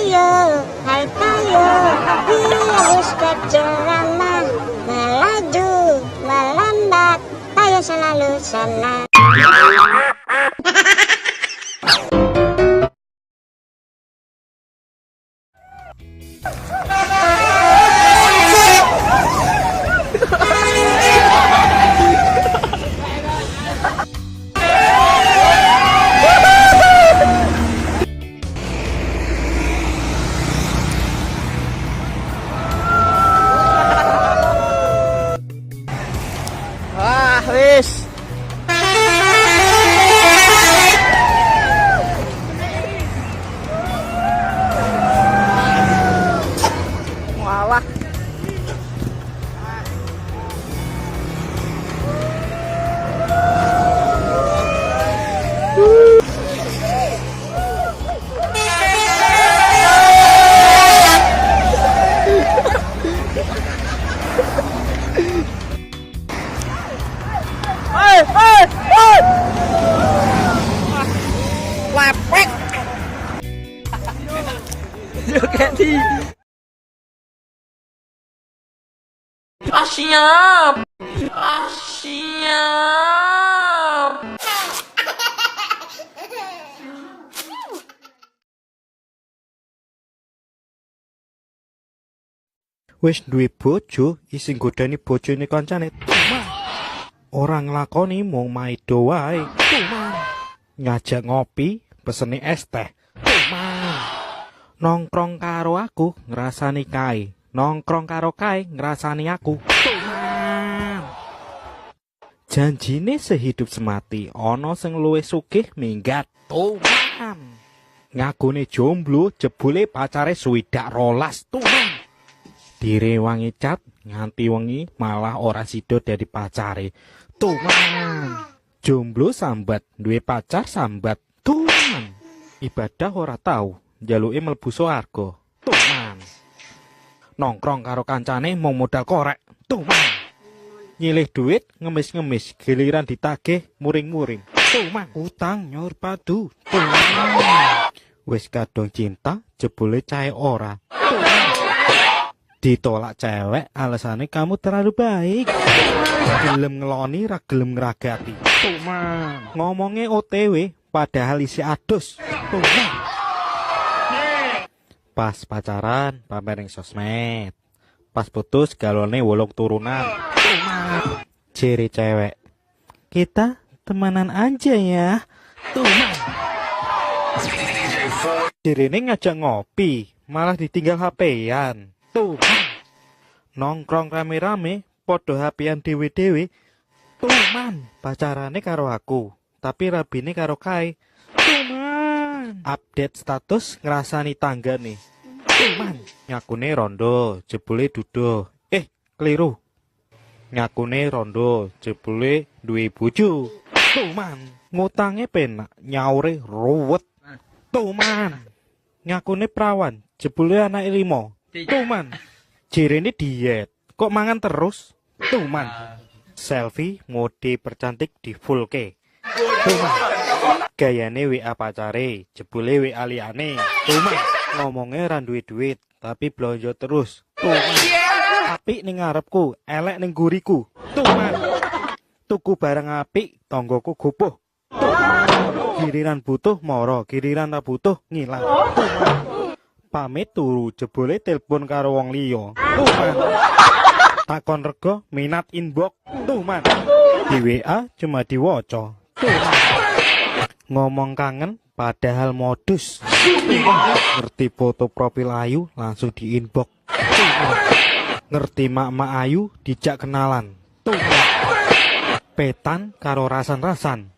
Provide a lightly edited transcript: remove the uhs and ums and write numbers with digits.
payo, hai payo, virus kejorama, melaju, melambat, payo selalu senang. Wah, wis. Walah. Lepek. Yo Keti. Siap. Siap. Wis duwe bojo, isih godani bojone kancane. Ora nglakoni mung maido wae. Ngajak ngopi, peseni es teh. Nongkrong karo aku ngrasani kae. Nongkrong karo kae ngrasani aku. Janjine sehidup semati, ana sing luwih sugih minggat. Ngakune jomblo jebule pacare swidak rolas. Direwangi cat nganti wengi malah ora sida dari pacare. Jomblo sambat, duwe pacar sambat. Ibadah ora tau, njaluke mlebu swarga. Nongkrong karo kancane mung modal korek. Nyilih duit ngemis-ngemis, giliran ditagih muring-muring. Utang nyor padu. Wis kadung cinta jebule cahe ora. Ditolak cewek alasane kamu terlalu baik. Gelem ngeloni ra gelem ngragati. Ngomongnya OTW padahal isi adus. Pas pacaran pamer ning sosmed. Pas putus galone 8 turunan. Ciri cewek. Kita temanan aja ya. Cirine ngajak ngopi, malah ditinggal HP-an. Nongkrong rame-rame, podo HP-an dewe-dewe. Pacarane karo aku, tapi rabine karo kae. Update status ngrasani tanggane. Nyakune rondo, jebule duduh. Keliru. Nyakune rondo, jebule duwe bojo. Ngutange penak, nyaure ruwet. Nyakune prawan, jebule anake 5. Jirene diet, kok mangan terus? Selfie mode percantik di full ke. Gayane WA pacare, jebule WA liyane. Ngomongnya ra duwe duit, tapi blonjo terus. Apik ning ngarepku, elek ning guriku. Tuku barang apik, tanggoku gopoh. Giliran butuh moro, giliran ra butuh ngilang. Pamit turu jebule telepon karo wong liya. Takon rego minat inbox. Di WA cuma diwaca. Ngomong kangen padahal modus. Ngerti foto profil ayu langsung di inbox. Ngerti mak-mak ayu dijak kenalan. Petan karo rasan-rasan.